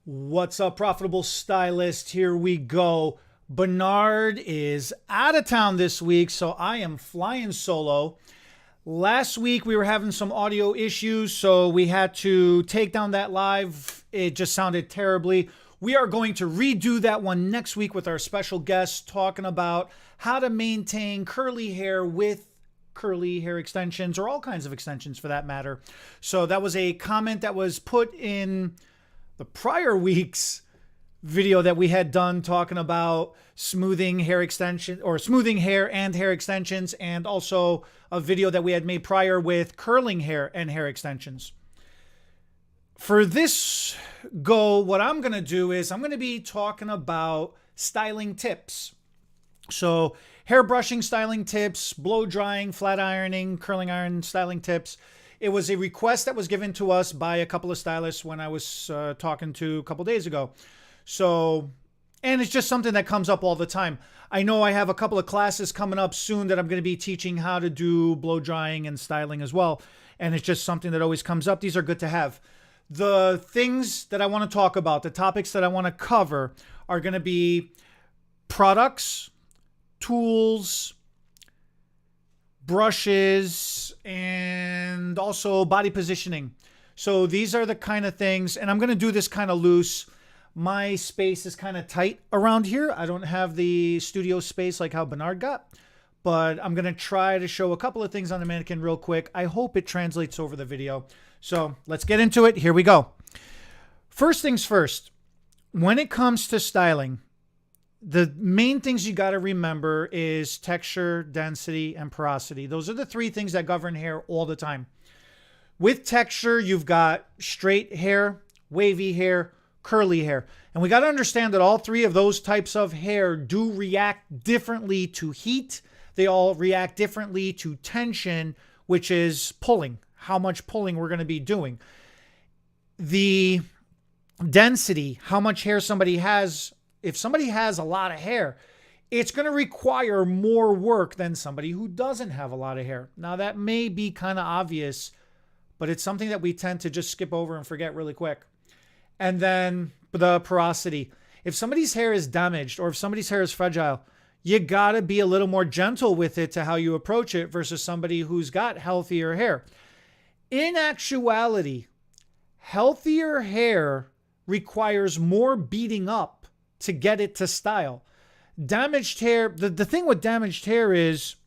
What's up, profitable stylist? Here we go. Bernard is out of town this week, so I am flying solo. Last week we were having some audio issues, so we had to take down that live. It just sounded terribly. We are going to redo that one next week with our special guest talking about how to maintain curly hair with curly hair extensions, or all kinds of extensions for that matter. So that was a comment that was put in the prior week's video that we had done talking about smoothing hair extension, or smoothing hair and hair extensions, and also a video that we had made prior with curling hair and hair extensions. For this go, what I'm going to do is I'm going to be talking about styling tips. So hair brushing styling tips, blow drying, flat ironing, curling iron styling tips. It was a request that was given to us by a couple of stylists when I was talking to a couple days ago. So, and it's just something that comes up all the time. I know I have a couple of classes coming up soon that I'm going to be teaching how to do blow drying and styling as well. And it's just something that always comes up. These are good to have. The things that I want to talk about, the topics that I want to cover are going to be products, tools, brushes, and also body positioning. So these are the kind of things, and I'm going to do this kind of loose. My space is kind of tight around here. I don't have the studio space like how Bernard got, but I'm going to try to show a couple of things on the mannequin real quick. I hope it translates over the video. So let's get into it. Here we go. First things first, when it comes to styling, the main things you got to remember is texture, density, and porosity. Those are the three things that govern hair all the time. With texture, you've got straight hair, wavy hair, curly hair. And we got to understand that all three of those types of hair do react differently to heat. They all react differently to tension, which is pulling, how much pulling we're going to be doing. The density, how much hair somebody has. If somebody has a lot of hair, it's going to require more work than somebody who doesn't have a lot of hair. Now, that may be kind of obvious, but it's something that we tend to just skip over and forget really quick. And then the porosity. If somebody's hair is damaged or if somebody's hair is fragile, you got to be a little more gentle with it to how you approach it versus somebody who's got healthier hair. In actuality, healthier hair requires more beating up to get it to style. Damaged hair, the thing with damaged hair is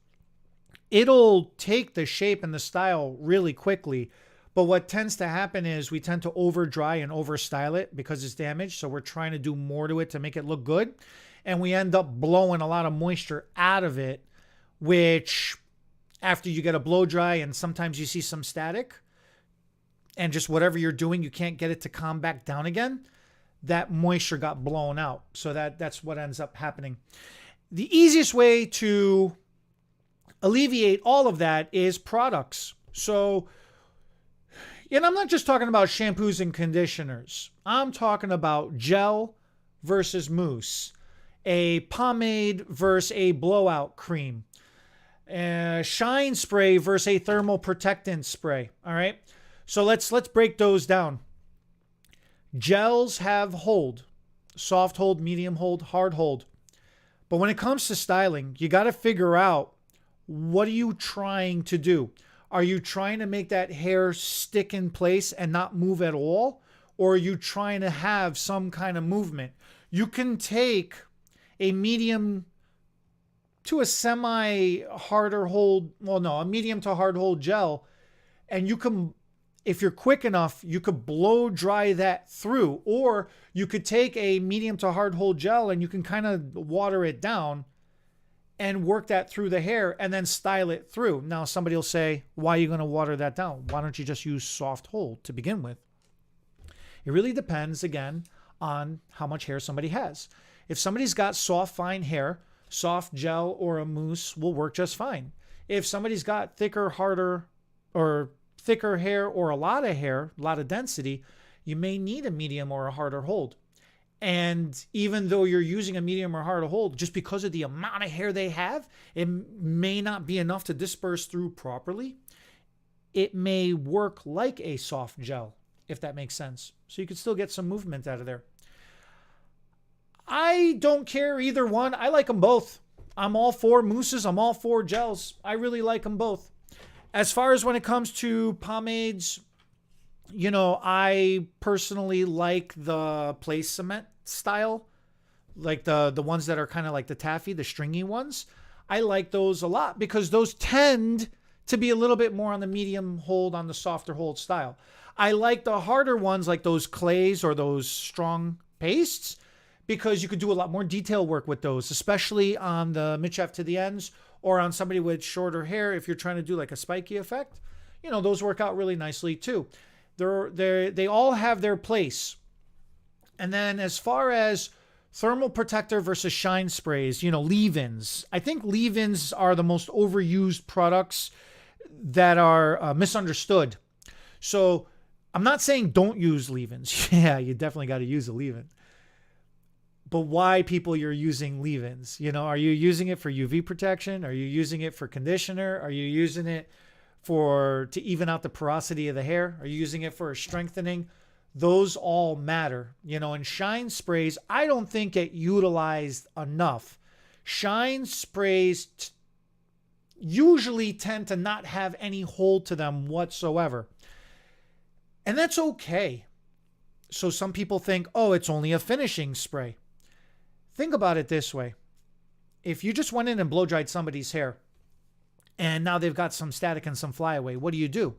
it'll take the shape and the style really quickly. But what tends to happen is we tend to over dry and over style it because it's damaged. So we're trying to do more to it to make it look good. And we end up blowing a lot of moisture out of it, which after you get a blow dry and sometimes you see some static and just whatever you're doing, you can't get it to calm back down again. That moisture got blown out. So that's what ends up happening. The easiest way to alleviate all of that is products. So, and I'm not just talking about shampoos and conditioners. I'm talking about gel versus mousse, a pomade versus a blowout cream, a shine spray versus a thermal protectant spray. All right. So let's break those down. Gels have hold, soft hold, medium hold, hard hold. But when it comes to styling, you got to figure out, what are you trying to do? Are you trying to make that hair stick in place and not move at all? Or are you trying to have some kind of movement? You can take a medium to a semi harder hold, a medium to hard hold gel, and you can, if you're quick enough, you could blow dry that through, or you could take a medium to hard hold gel and you can kind of water it down and work that through the hair and then style it through. Now, somebody will say, why are you going to water that down? Why don't you just use soft hold to begin with? It really depends, again, on how much hair somebody has. If somebody's got soft, fine hair, soft gel or a mousse will work just fine. If somebody's got thicker, harder, or thicker hair or a lot of hair, a lot of density, you may need a medium or a harder hold. And even though you're using a medium or harder hold, just because of the amount of hair they have, it may not be enough to disperse through properly. it may work like a soft gel, if that makes sense. So you could still get some movement out of there. I don't care either one. I like them both. I'm all for mousses. I'm all for gels. I really like them both. As far as when it comes to pomades, I personally like the place cement style, like the ones that are kind of like the taffy, the stringy ones. I like those a lot because those tend to be a little bit more on the medium hold, on the softer hold style. I like the harder ones like those clays or those strong pastes because you could do a lot more detail work with those, especially on the mid-shaft to the ends or on somebody with shorter hair if you're trying to do like a spiky effect. Those work out really nicely too. They all have their place. And then as far as thermal protector versus shine sprays, leave-ins. I think leave-ins are the most overused products that are misunderstood. So I'm not saying don't use leave-ins. Yeah, you definitely got to use a leave-in. But why people you're using leave-ins? Are you using it for UV protection? Are you using it for conditioner? Are you using it to even out the porosity of the hair? Are you using it for strengthening? Those all matter. And shine sprays, I don't think get utilized enough. Shine sprays usually tend to not have any hold to them whatsoever. And that's okay. So some people think, oh, it's only a finishing spray. Think about it this way. If you just went in and blow dried somebody's hair and now they've got some static and some flyaway, what do?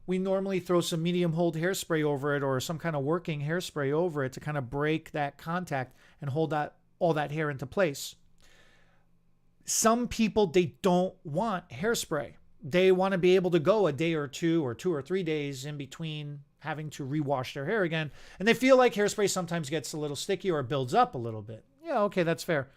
We normally throw some medium hold hairspray over it or some kind of working hairspray over it to kind of break that contact and hold all that hair into place. Some people, they don't want hairspray. They want to be able to go a day or 2 or 3 days in between having to rewash their hair again. And they feel like hairspray sometimes gets a little sticky or builds up a little bit. Yeah, okay, that's fair.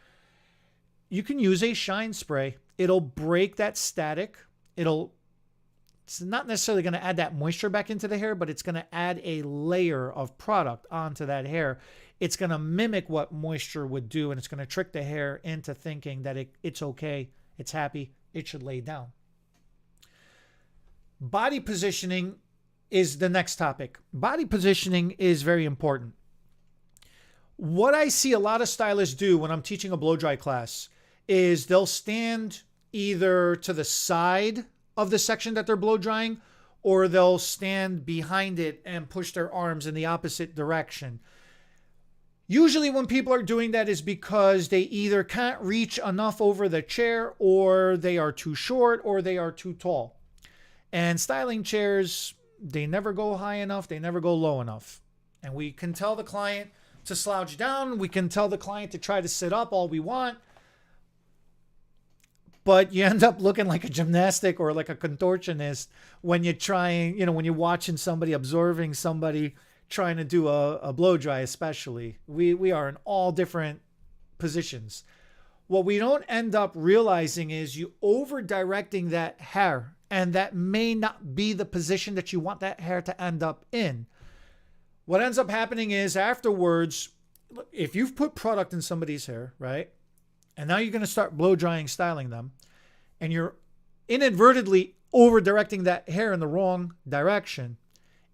You can use a shine spray. It'll break that static. It's not necessarily going to add that moisture back into the hair, but it's going to add a layer of product onto that hair. It's going to mimic what moisture would do, and it's going to trick the hair into thinking that it's okay, it's happy, it should lay down. Body positioning is the next topic. Body positioning is very important. What I see a lot of stylists do when I'm teaching a blow dry class is they'll stand either to the side of the section that they're blow drying, or they'll stand behind it and push their arms in the opposite direction. Usually when people are doing that is because they either can't reach enough over the chair, or they are too short, or they are too tall. And styling chairs, they never go high enough, they never go low enough. And we can tell the client to slouch down, we can tell the client to try to sit up all we want, but you end up looking like a gymnastic or like a contortionist when you're trying, when you're watching somebody, observing somebody trying to do a blow dry, especially. We are in all different positions. What we don't end up realizing is you over directing that hair, and that may not be the position that you want that hair to end up in. What ends up happening is afterwards, if you've put product in somebody's hair, right? And now you're going to start blow drying, styling them, and you're inadvertently over directing that hair in the wrong direction,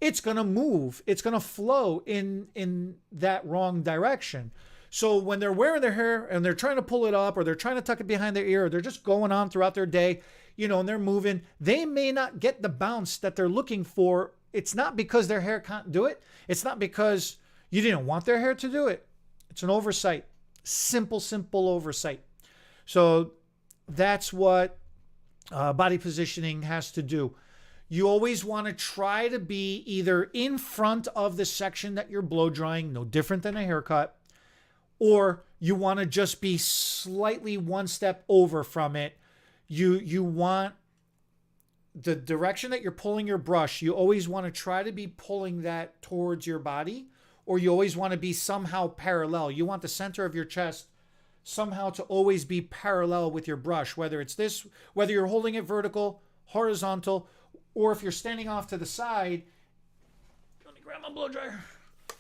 it's going to move. It's going to flow in that wrong direction. So when they're wearing their hair and they're trying to pull it up, or they're trying to tuck it behind their ear, or they're just going on throughout their day, and they're moving, they may not get the bounce that they're looking for. It's not because their hair can't do it. It's not because you didn't want their hair to do it. It's an oversight. Simple oversight. So that's what body positioning has to do. You always want to try to be either in front of the section that you're blow drying, no different than a haircut, or you want to just be slightly one step over from it. You want the direction that you're pulling your brush, you always want to try to be pulling that towards your body, or you always want to be somehow parallel. You want the center of your chest somehow to always be parallel with your brush, whether you're holding it vertical, horizontal, or if you're standing off to the side. Let me grab my blow dryer.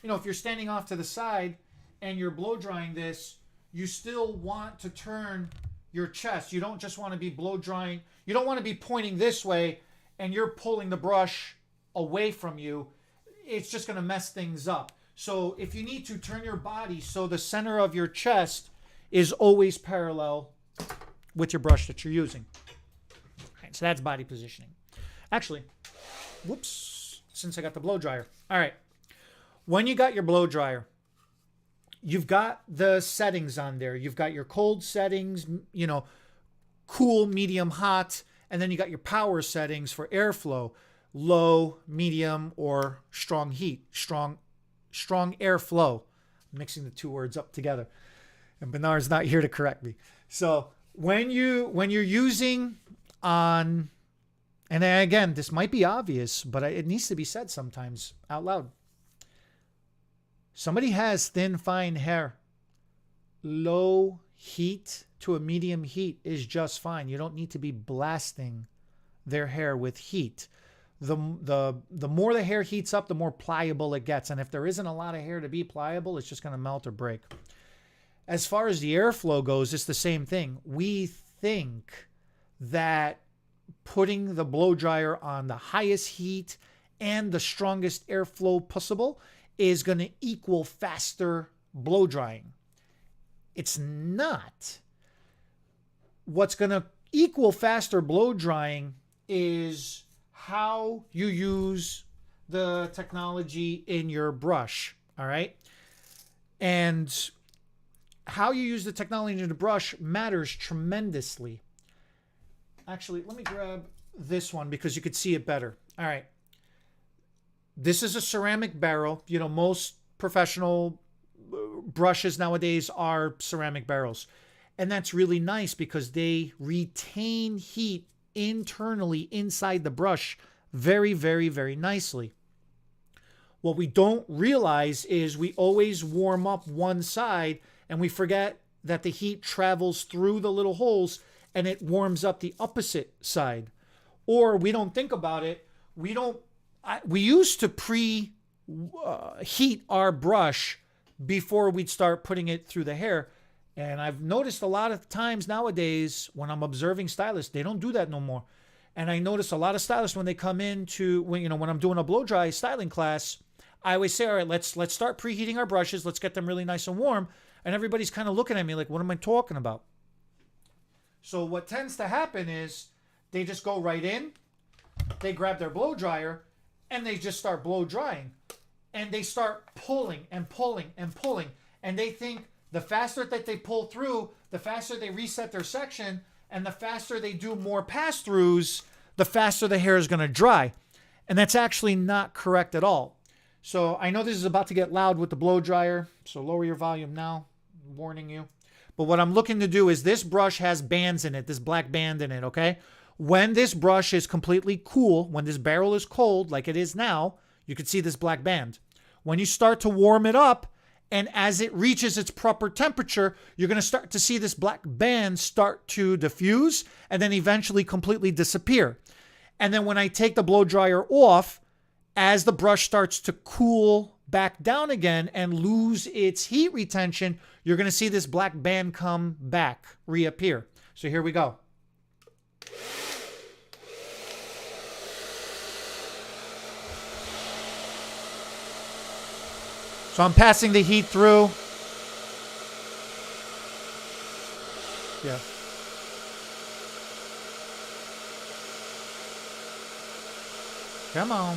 If you're standing off to the side and you're blow drying this, you still want to turn your chest. You don't just want to be blow drying. You don't want to be pointing this way and you're pulling the brush away from you, it's just going to mess things up. So if you need to turn your body so the center of your chest is always parallel with your brush that you're using. Right, so that's body positioning. Actually, whoops, since I got the blow dryer. All right. When you got your blow dryer, you've got the settings on there. You've got your cold settings, you know, cool, medium, hot, and then you got your power settings for airflow, low, medium, or strong heat, strong airflow. I'm mixing the two words up together. And Bernard's not here to correct me. So when you're using on, and again, this might be obvious, but it needs to be said sometimes out loud. Somebody has thin, fine hair. Low heat to a medium heat is just fine. You don't need to be blasting their hair with heat. The more the hair heats up, the more pliable it gets. And if there isn't a lot of hair to be pliable, it's just going to melt or break. As far as the airflow goes, it's the same thing. We think that putting the blow dryer on the highest heat and the strongest airflow possible is going to equal faster blow drying. It's not. What's going to equal faster blow drying is how you use the technology in your brush, all right? And how you use the technology in the brush matters tremendously. Actually, let me grab this one because you could see it better. All right. This is a ceramic barrel. You know, most professional brushes nowadays are ceramic barrels. And that's really nice because they retain heat internally inside the brush very, very, very nicely. What we don't realize is we always warm up one side and we forget that the heat travels through the little holes and it warms up the opposite side. Or we don't think about it. We used to heat our brush before we'd start putting it through the hair. And I've noticed a lot of times nowadays when I'm observing stylists, they don't do that no more. And I notice a lot of stylists when they come in when I'm doing a blow dry styling class, I always say, all right, let's start preheating our brushes. Let's get them really nice and warm. And everybody's kind of looking at me like, what am I talking about? So what tends to happen is they just go right in, they grab their blow dryer, and they just start blow drying. And they start pulling and pulling and pulling. And they think the faster that they pull through, the faster they reset their section, and the faster they do more pass-throughs, the faster the hair is going to dry. And that's actually not correct at all. So I know this is about to get loud with the blow dryer, so lower your volume now, I'm warning you. But what I'm looking to do is this brush has bands in it, this black band in it, okay? When this brush is completely cool, when this barrel is cold, like it is now, you can see this black band. When you start to warm it up, and as it reaches its proper temperature, you're going to start to see this black band start to diffuse and then eventually completely disappear. And then when I take the blow dryer off, as the brush starts to cool back down again and lose its heat retention, you're going to see this black band come back, reappear. So here we go. So I'm passing the heat through. Yeah. Come on.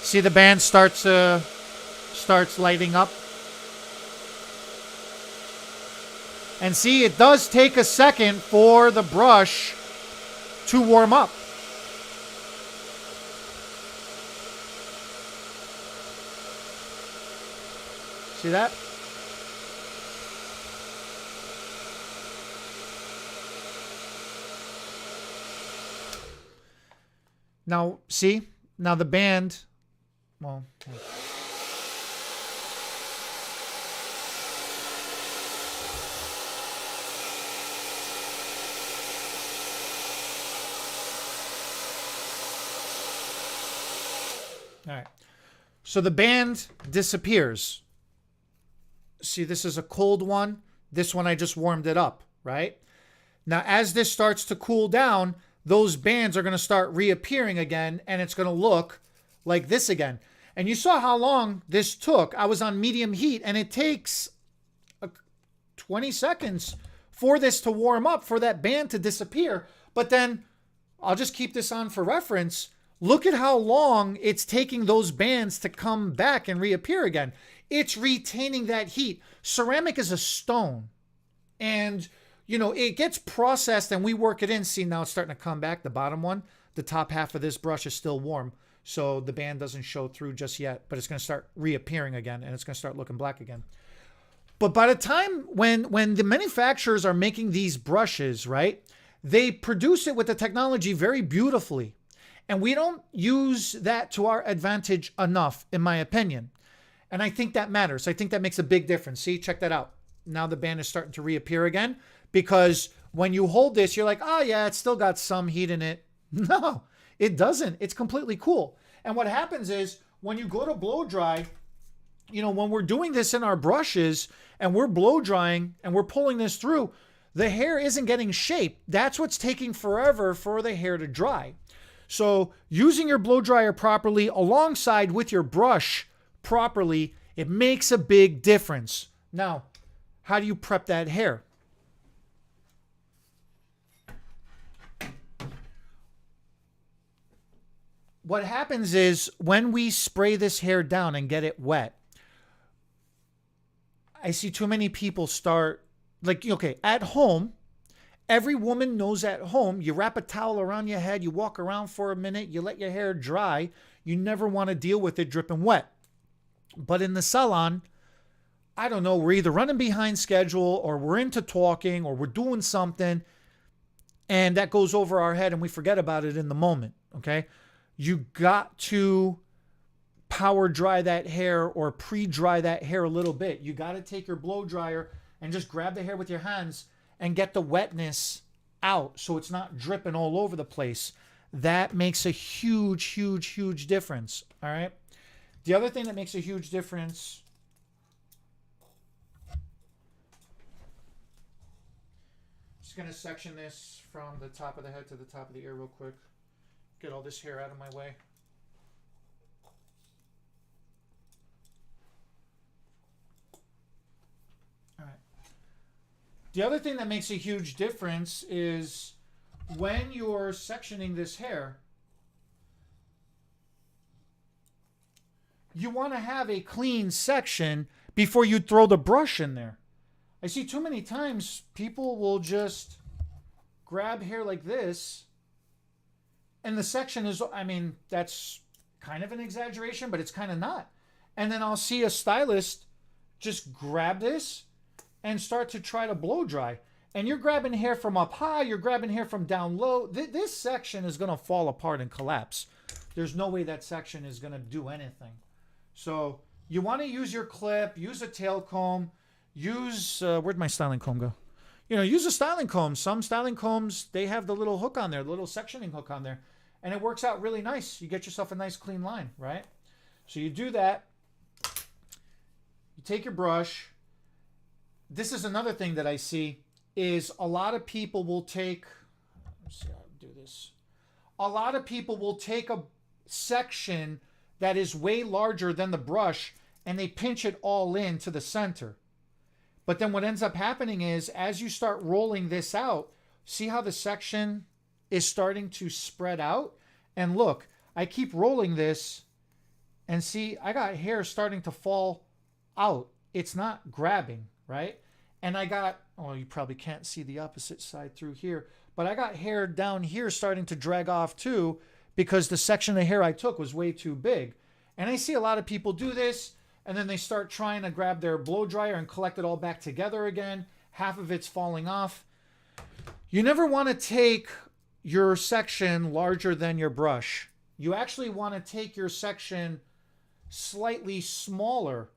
See the band starts lighting up. And see, it does take a second for the brush to warm up. See that? Now, see? Now the band, well... All right. So the band disappears. See, this is a cold one. This one, I just warmed it up, right? Now, as this starts to cool down, those bands are going to start reappearing again, and it's going to look like this again. And you saw how long this took. I was on medium heat, and it takes 20 seconds for this to warm up, for that band to disappear. But then I'll just keep this on for reference. Look at how long it's taking those bands to come back and reappear again. It's retaining that heat. Ceramic is a stone. And, you know, it gets processed and we work it in. See, now it's starting to come back. The bottom one, the top half of this brush is still warm. So the band doesn't show through just yet, but it's going to start reappearing again and it's going to start looking black again. But by the time when the manufacturers are making these brushes, right, they produce it with the technology very beautifully. And we don't use that to our advantage enough, in my opinion. And I think that matters. I think that makes a big difference. See, check that out. Now the band is starting to reappear again, because when you hold this, you're like, oh yeah, it's still got some heat in it. No, it doesn't. It's completely cool. And what happens is when you go to blow dry, you know, when we're doing this in our brushes and we're blow drying and we're pulling this through, the hair isn't getting shaped. That's what's taking forever for the hair to dry. So using your blow dryer properly alongside with your brush properly, it makes a big difference. Now, how do you prep that hair? What happens is when we spray this hair down and get it wet, I see too many people start, like, okay, at home, every woman knows at home, you wrap a towel around your head, you walk around for a minute, you let your hair dry. You never want to deal with it dripping wet. But in the salon, I don't know, we're either running behind schedule or we're into talking or we're doing something and that goes over our head and we forget about it in the moment, okay? You got to power dry that hair or pre-dry that hair a little bit. You got to take your blow dryer and just grab the hair with your hands and get the wetness out so it's not dripping all over the place. That makes a huge, huge, huge difference, all right? The other thing that makes a huge difference, just going to section this from the top of the head to the top of the ear real quick. Get all this hair out of my way. All right. The other thing that makes a huge difference is when you're sectioning this hair, you want to have a clean section before you throw the brush in there. I see too many times people will just grab hair like this and the section is, I mean, that's kind of an exaggeration, but it's kind of not. And then I'll see a stylist just grab this and start to try to blow dry. And you're grabbing hair from up high, you're grabbing hair from down low. This section is going to fall apart and collapse. There's no way that section is going to do anything. So you want to use your clip, use a tail comb, use, where'd my styling comb go? You know, use a styling comb. Some styling combs, they have the little hook on there, the little sectioning hook on there. And it works out really nice. You get yourself a nice clean line, right? So you do that. You take your brush. This is another thing that I see is a lot of people will take, let's see how to do this. A lot of people will take a section that is way larger than the brush and they pinch it all in to the center. But then what ends up happening is as you start rolling this out, see how the section is starting to spread out? And look, I keep rolling this and see, I got hair starting to fall out. It's not grabbing, right? And I got, oh, you probably can't see the opposite side through here, but I got hair down here starting to drag off too because the section of hair I took was way too big. And I see a lot of people do this and then they start trying to grab their blow dryer and collect it all back together again. Half of it's falling off. You never want to take your section larger than your brush. You actually want to take your section slightly smaller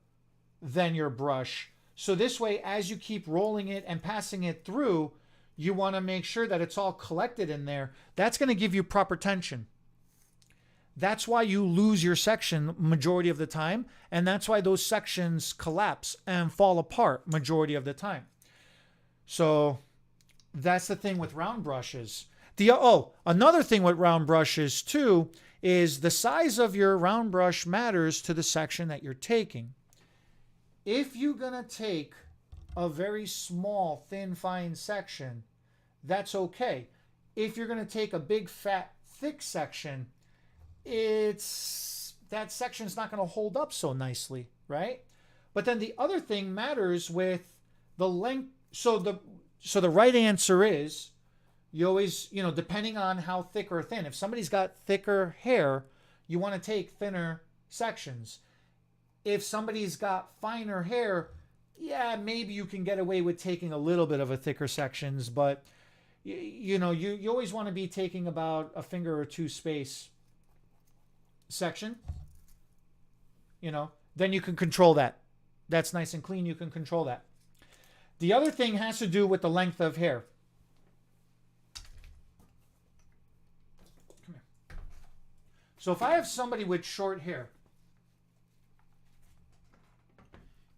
than your brush. So this way, as you keep rolling it and passing it through, you want to make sure that it's all collected in there. That's going to give you proper tension. That's why you lose your section majority of the time. And that's why those sections collapse and fall apart majority of the time. So that's the thing with round brushes. Another thing with round brushes too is the size of your round brush matters to the section that you're taking. If you're going to take a very small, thin, fine section, that's okay. If you're going to take a big, fat, thick section, that section's not going to hold up so nicely, right? But then the other thing matters with the length. So the right answer is, you always, depending on how thick or thin. If somebody's got thicker hair, you want to take thinner sections. If somebody's got finer hair, yeah, maybe you can get away with taking a little bit of a thicker sections, but you always want to be taking about a finger or two space section. Then you can control that. That's nice and clean. You can control that. The other thing has to do with the length of hair. Come here. So if I have somebody with short hair,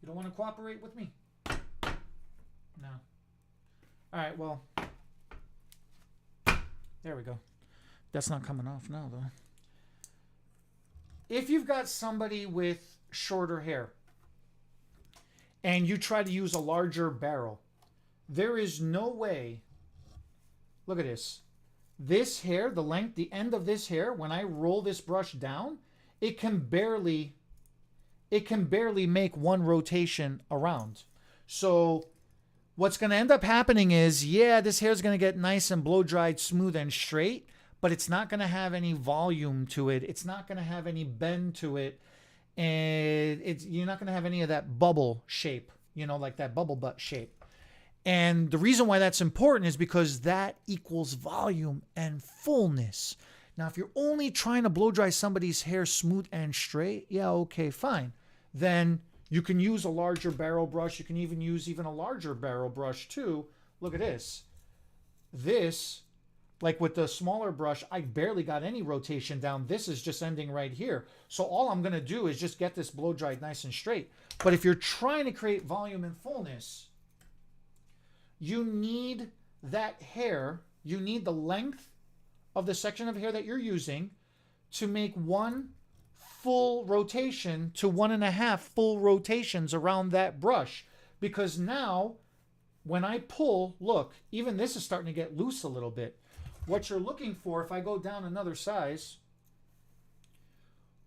you don't want to cooperate with me? No. All right, well, there we go. That's not coming off now, though. If you've got somebody with shorter hair and you try to use a larger barrel, there is no way. Look at this. This hair, the length, the end of this hair, when I roll this brush down, it can barely make one rotation around. So what's going to end up happening is, yeah, this hair is going to get nice and blow dried, smooth and straight, but it's not going to have any volume to it. It's not going to have any bend to it. And you're not going to have any of that bubble shape, like that bubble butt shape. And the reason why that's important is because that equals volume and fullness. Now, if you're only trying to blow dry somebody's hair smooth and straight, yeah, okay, fine. Then you can use a larger barrel brush. You can even use a larger barrel brush too. Look at this. This, like with the smaller brush, I barely got any rotation down. This is just ending right here. So all I'm going to do is just get this blow dried nice and straight. But if you're trying to create volume and fullness, you need that hair, you need the length of the section of hair that you're using to make one full rotation to 1.5 full rotations around that brush. Because now, when I pull, look, even this is starting to get loose a little bit. What you're looking for, if I go down another size,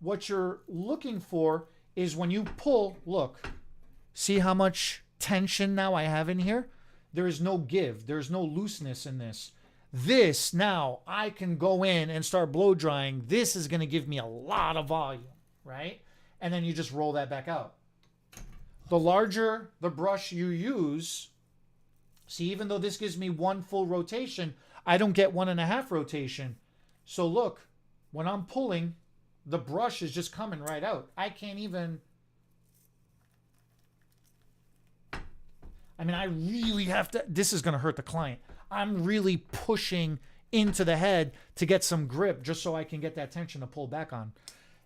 what you're looking for is when you pull, look, see how much tension now I have in here? There is no give. There's no looseness in this. This, now, I can go in and start blow drying. This is going to give me a lot of volume, right? And then you just roll that back out. The larger the brush you use, see, even though this gives me one full rotation, I don't get 1.5 rotation. So look, when I'm pulling, the brush is just coming right out. I can't even... I really have to... This is going to hurt the client. I'm really pushing into the head to get some grip just so I can get that tension to pull back on.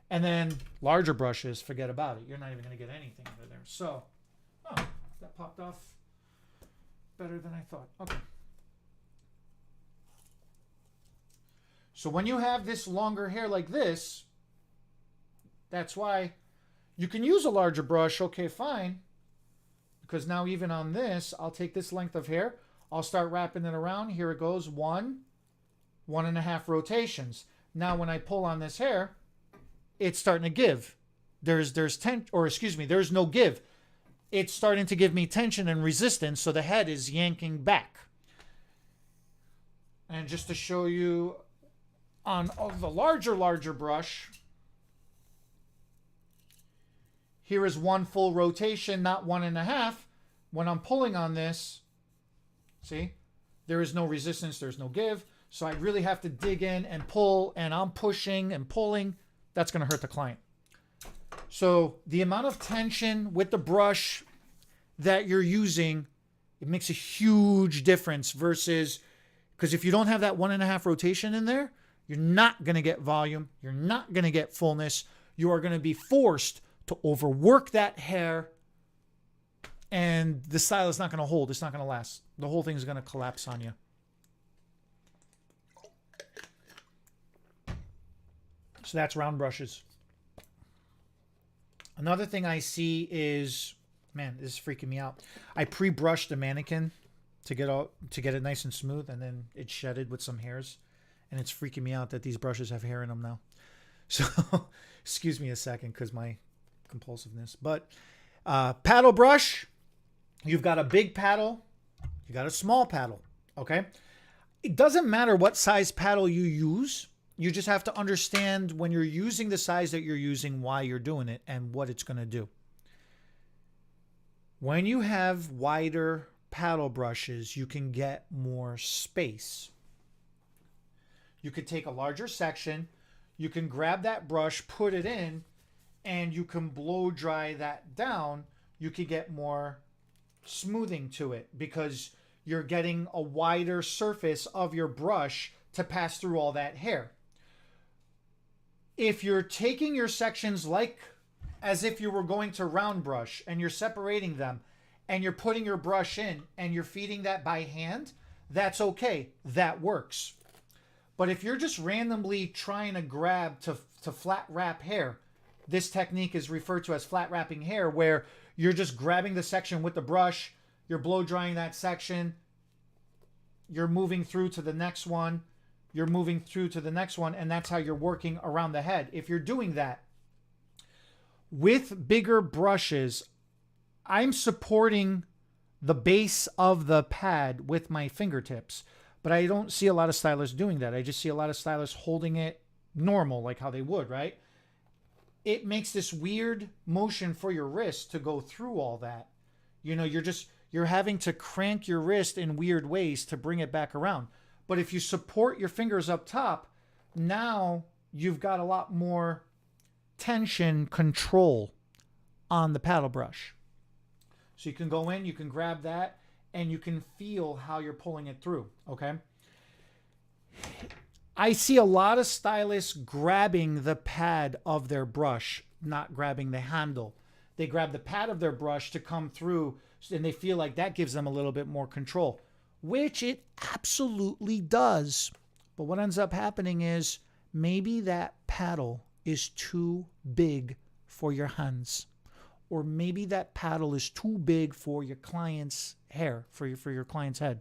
And then larger brushes, forget about it. You're not even going to get anything under there. So, that popped off better than I thought. Okay. So when you have this longer hair like this, that's why you can use a larger brush. Okay, fine. Because now even on this, I'll take this length of hair. I'll start wrapping it around. Here it goes. 1.5 rotations. Now when I pull on this hair, it's starting to give. There's no give. It's starting to give me tension and resistance, so the head is yanking back. And just to show you on the larger brush, here is one full rotation, not 1.5. When I'm pulling on this, see, there is no resistance, there's no give. So I really have to dig in and pull, and I'm pushing and pulling. That's going to hurt the client. So the amount of tension with the brush that you're using, it makes a huge difference versus, because if you don't have that 1.5 rotation in there, You're not going to get volume. You're not going to get fullness. You are going to be forced to overwork that hair, and the style is not going to hold. It's not going to last. The whole thing is going to collapse on you. So that's round brushes. Another thing I see is, man, this is freaking me out. I pre-brushed the mannequin to get it nice and smooth, and then it shedded with some hairs, and it's freaking me out that these brushes have hair in them now. So excuse me a second because my compulsiveness. But paddle brush, you've got a big paddle, you got a small paddle. Okay, it doesn't matter what size paddle you use. You just have to understand when you're using the size that you're using, why you're doing it, and what it's going to do. When you have wider paddle brushes, you can get more space. You could take a larger section, you can grab that brush, put it in, and you can blow dry that down. You could get more smoothing to it because you're getting a wider surface of your brush to pass through all that hair. If you're taking your sections like as if you were going to round brush and you're separating them and you're putting your brush in and you're feeding that by hand, that's okay. That works. But if you're just randomly trying to grab to flat wrap hair, this technique is referred to as flat wrapping hair, where you're just grabbing the section with the brush, you're blow drying that section, you're moving through to the next one, you're moving through to the next one, and that's how you're working around the head. If you're doing that with bigger brushes, I'm supporting the base of the pad with my fingertips, but I don't see a lot of stylists doing that. I just see a lot of stylists holding it normal, like how they would, right? It makes this weird motion for your wrist to go through all that. You know, you're having to crank your wrist in weird ways to bring it back around. But if you support your fingers up top, now you've got a lot more tension control on the paddle brush. So you can go in, you can grab that, and you can feel how you're pulling it through, okay? I see a lot of stylists grabbing the pad of their brush, not grabbing the handle. They grab the pad of their brush to come through, and they feel like that gives them a little bit more control, which it absolutely does. But what ends up happening is maybe that paddle is too big for your hands, or maybe that paddle is too big for your client's hair, for your client's head.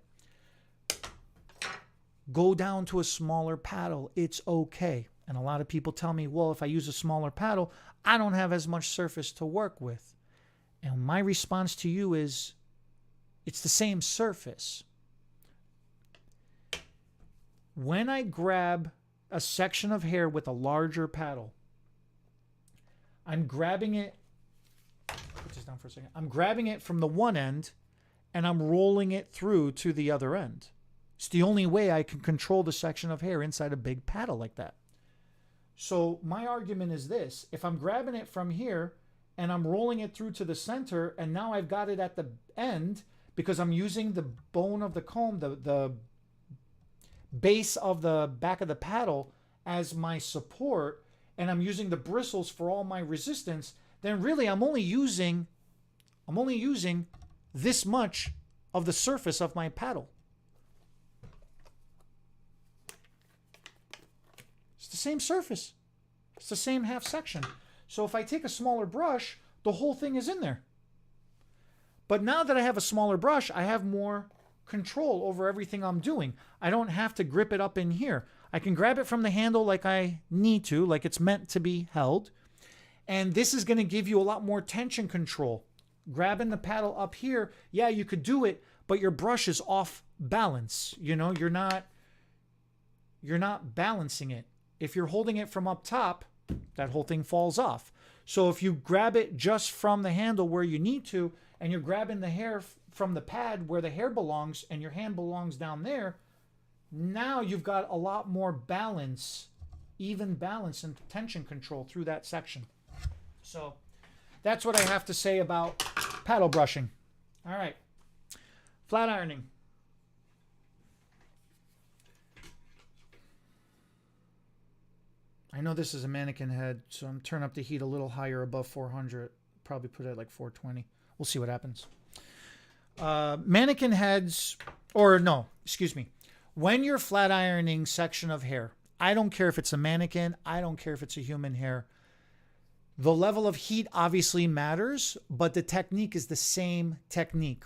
Go down to a smaller paddle. It's okay. And a lot of people tell me, well, if I use a smaller paddle, I don't have as much surface to work with. And my response to you is, it's the same surface. When I grab a section of hair with a larger paddle, I'm grabbing it, put this down for a second. I'm grabbing it from the one end and I'm rolling it through to the other end. It's the only way I can control the section of hair inside a big paddle like that. So my argument is this: if I'm grabbing it from here and I'm rolling it through to the center, and now I've got it at the end because I'm using the bone of the comb, the base of the back of the paddle as my support, and I'm using the bristles for all my resistance, then really I'm only using this much of the surface of my paddle. It's the same surface. It's the same half section. So if I take a smaller brush, the whole thing is in there. But now that I have a smaller brush, I have more control over everything I'm doing. I don't have to grip it up in here. I can grab it from the handle like I need to, like it's meant to be held. And this is going to give you a lot more tension control. Grabbing the paddle up here, yeah, you could do it, but your brush is off balance. You know, you're not balancing it. If you're holding it from up top, that whole thing falls off. So if you grab it just from the handle where you need to, and you're grabbing the hair from the pad where the hair belongs, and your hand belongs down there, now you've got a lot more balance, even balance and tension control through that section. So that's what I have to say about paddle brushing. All right. Flat ironing. I know this is a mannequin head, so I'm turning up the heat a little higher above 400. Probably put it at like 420. We'll see what happens. Mannequin heads, or no, excuse me. When you're flat ironing section of hair, I don't care if it's a mannequin, I don't care if it's a human hair. The level of heat obviously matters, but the technique is the same technique.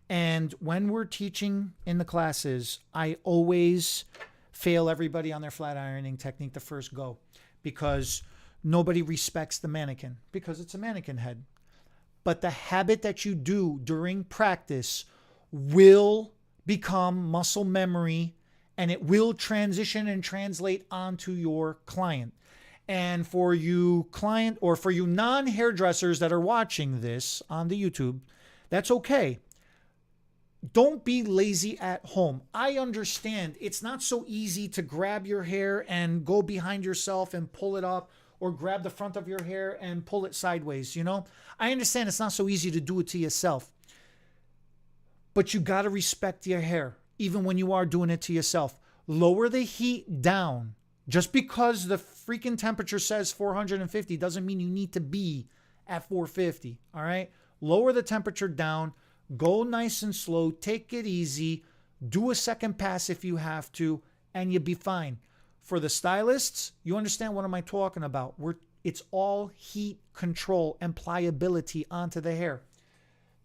And when we're teaching in the classes, I always fail everybody on their flat ironing technique the first go, because nobody respects the mannequin because it's a mannequin head. But the habit that you do during practice will become muscle memory, and it will transition and translate onto your client. And for you client, or for you non-hairdressers that are watching this on the YouTube, that's okay. Don't be lazy at home. I understand it's not so easy to grab your hair and go behind yourself and pull it up, or grab the front of your hair and pull it sideways, you know? I understand it's not so easy to do it to yourself. But you got to respect your hair, even when you are doing it to yourself. Lower the heat down. Just because the freaking temperature says 450 doesn't mean you need to be at 450, all right? Lower the temperature down. Go nice and slow. Take it easy. Do a second pass if you have to, and you'll be fine. For the stylists, you understand what am I talking about? It's all heat control and pliability onto the hair.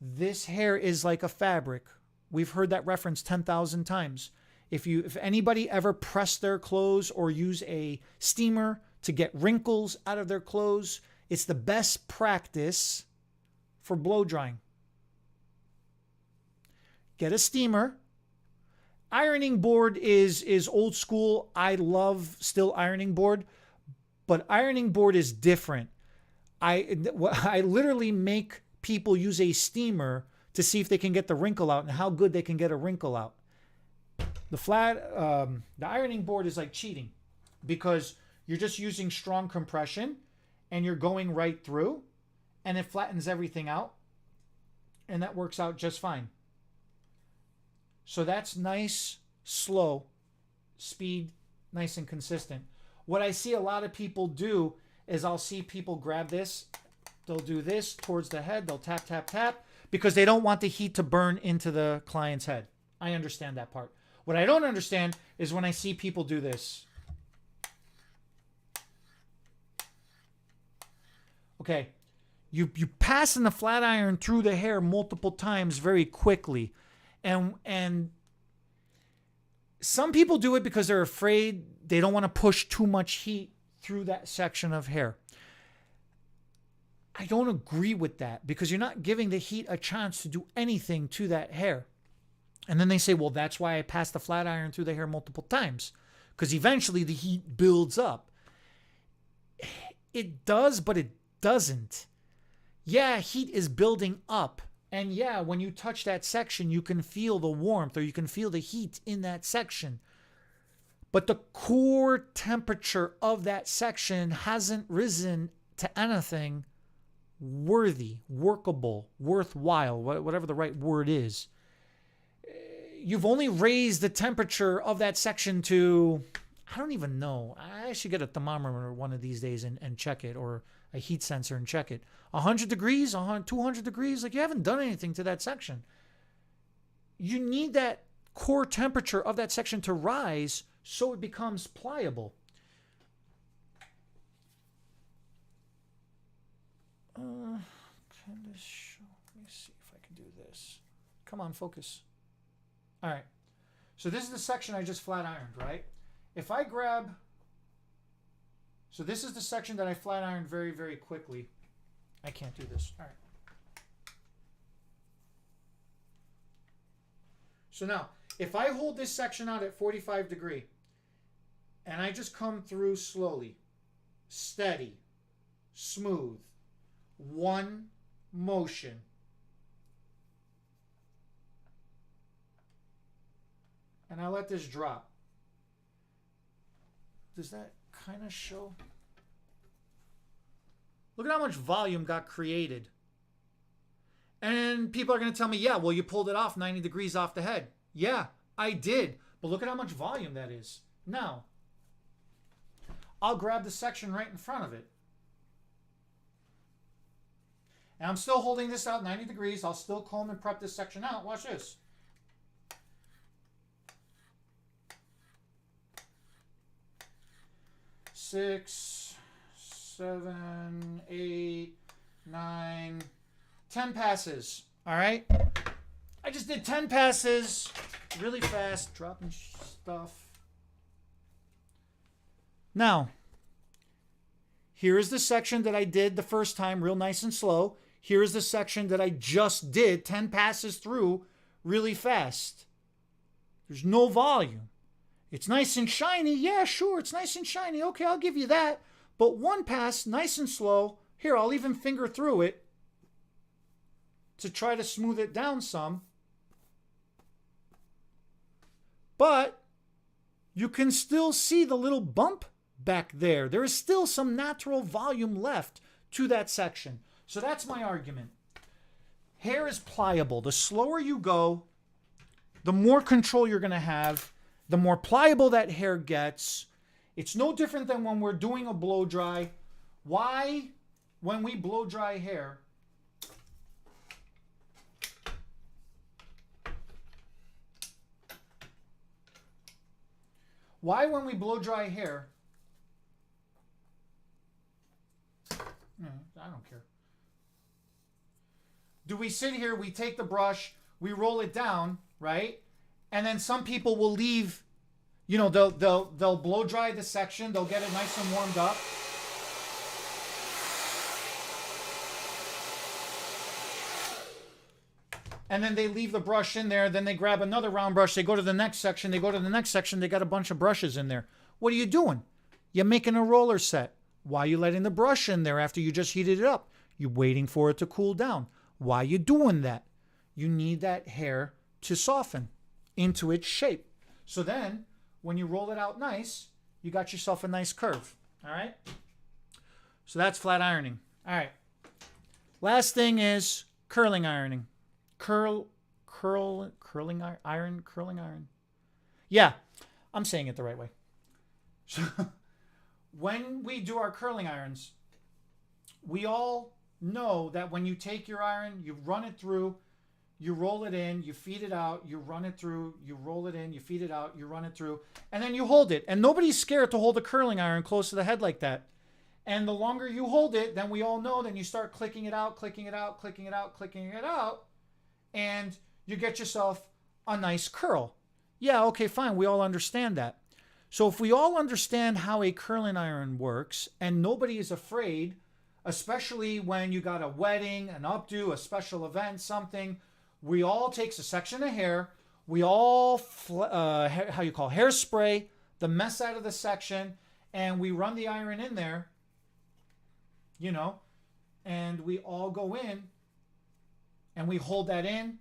This hair is like a fabric. We've heard that reference 10,000 times. If anybody ever pressed their clothes or use a steamer to get wrinkles out of their clothes, it's the best practice for blow drying. Get a steamer. Ironing board is old school. I love still ironing board, but ironing board is different. I literally make people use a steamer to see if they can get the wrinkle out and how good they can get a wrinkle out. The ironing board is like cheating, because you're just using strong compression and you're going right through, and it flattens everything out, and that works out just fine. So that's nice, slow, speed, nice and consistent. What I see a lot of people do is I'll see people grab this. They'll do this towards the head. They'll tap, tap, tap, because they don't want the heat to burn into the client's head. I understand that part. What I don't understand is when I see people do this. Okay, you passing the flat iron through the hair multiple times very quickly. And some people do it because they're afraid, they don't want to push too much heat through that section of hair. I don't agree with that, because you're not giving the heat a chance to do anything to that hair. And then they say, well, that's why I passed the flat iron through the hair multiple times, because eventually the heat builds up. It does, but it doesn't. Yeah, heat is building up. And yeah, when you touch that section, you can feel the warmth, or you can feel the heat in that section. But the core temperature of that section hasn't risen to anything worthy, workable, worthwhile, whatever the right word is. You've only raised the temperature of that section to, I don't even know. I should get a thermometer one of these days and check it, or a heat sensor and check it. 100 degrees, 200 degrees, like you haven't done anything to that section. You need that core temperature of that section to rise so it becomes pliable. Can this show? Let me see if I can do this. Come on, focus. All right. So this is the section I just flat ironed, right? If I grab, so this is the section that I flat ironed very, very quickly. I can't do this. All right. So now, if I hold this section out at 45 degree, and I just come through slowly, steady, smooth, one motion, and I let this drop, does that kind of show? Look at how much volume got created. And people are going to tell me, yeah, well, you pulled it off 90 degrees off the head. Yeah, I did. But look at how much volume that is. Now, I'll grab the section right in front of it. And I'm still holding this out 90 degrees. I'll still comb and prep this section out. Watch this. Six, 7, 8, 9, 10 passes. All right. I just did 10 passes really fast, dropping stuff. Now, here is the section that I did the first time, real nice and slow. Here is the section that I just did 10 passes through really fast. There's no volume. It's nice and shiny. Yeah, sure, it's nice and shiny. Okay, I'll give you that. But one pass, nice and slow. Here, I'll even finger through it to try to smooth it down some. But you can still see the little bump back there. There is still some natural volume left to that section. So that's my argument. Hair is pliable. The slower you go, the more control you're going to have, the more pliable that hair gets. It's no different than when we're doing a blow dry. Why, when we blow dry hair, I don't care. Do we sit here, we take the brush, we roll it down, right? And then some people will leave, you know, they'll blow dry the section, they'll get it nice and warmed up. And then they leave the brush in there, then they grab another round brush, they go to the next section, they got a bunch of brushes in there. What are you doing? You're making a roller set. Why are you letting the brush in there after you just heated it up? You're waiting for it to cool down. Why are you doing that? You need that hair to soften into its shape. So then, when you roll it out nice, you got yourself a nice curve. All right? So that's flat ironing. All right. Last thing is curling ironing. Curling iron. Yeah, I'm saying it the right way. So when we do our curling irons, we all know that when you take your iron, you run it through, you roll it in, you feed it out, you run it through, you roll it in, you feed it out, you run it through, and then you hold it. And nobody's scared to hold a curling iron close to the head like that. And the longer you hold it, then we all know, then you start clicking it out, clicking it out, clicking it out, clicking it out, and you get yourself a nice curl. Yeah, okay, fine. We all understand that. So if we all understand how a curling iron works and nobody is afraid, especially when you got a wedding, an updo, a special event, something, we all takes a section of hair, we all, hairspray the mess out of the section, and we run the iron in there, you know, and we all go in and we hold that in,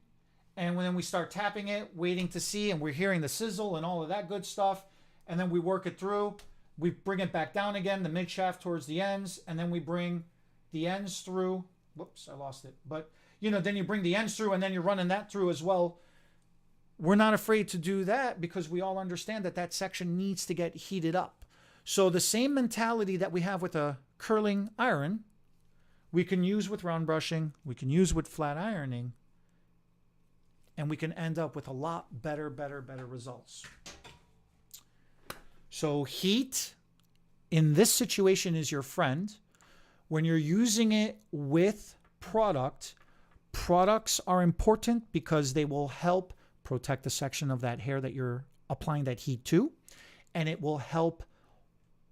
and then we start tapping it, waiting to see, and we're hearing the sizzle and all of that good stuff, and then we work it through. We bring it back down again, the mid shaft towards the ends, and then we bring the ends through. Whoops, I lost it. But, you know, then you bring the ends through, and then you're running that through as well. We're not afraid to do that because we all understand that that section needs to get heated up. So the same mentality that we have with a curling iron, we can use with round brushing, we can use with flat ironing, and we can end up with a lot better results. So heat in this situation is your friend. When you're using it with products are important because they will help protect the section of that hair that you're applying that heat to, and it will help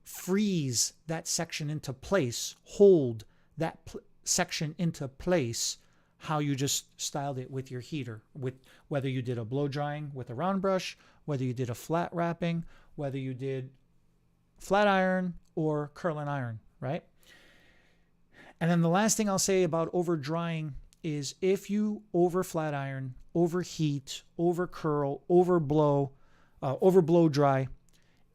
freeze that section into place, hold that section into place, how you just styled it with your heater, with whether you did a blow drying with a round brush, whether you did a flat wrapping, whether you did flat iron or curling iron, right? And then the last thing I'll say about over drying is if you over flat iron, overheat, over curl, over blow dry,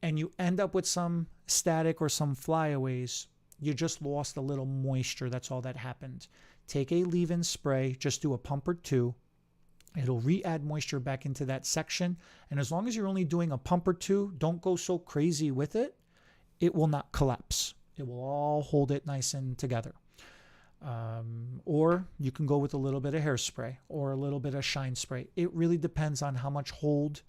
and you end up with some static or some flyaways, you just lost a little moisture. That's all that happened. Take a leave-in spray, just do a pump or two. It'll re-add moisture back into that section. And as long as you're only doing a pump or two, don't go so crazy with it. it will not collapse. It will all hold it nice and together. Or you can go with a little bit of hairspray or a little bit of shine spray. It really depends on how much hold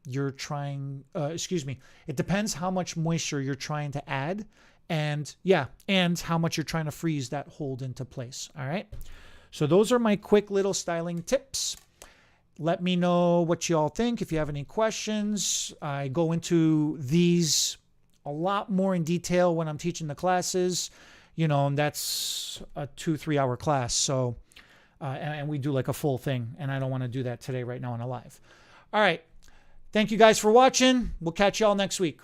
you're trying, it depends how much moisture you're trying to add, and how much you're trying to freeze that hold into place. All right. So those are my quick little styling tips. Let me know what you all think. If you have any questions, I go into these a lot more in detail when I'm teaching the classes, and that's a 2-3 hour class. So, and we do like a full thing, and I don't want to do that today right now on a live. All right. Thank you guys for watching. We'll catch y'all next week.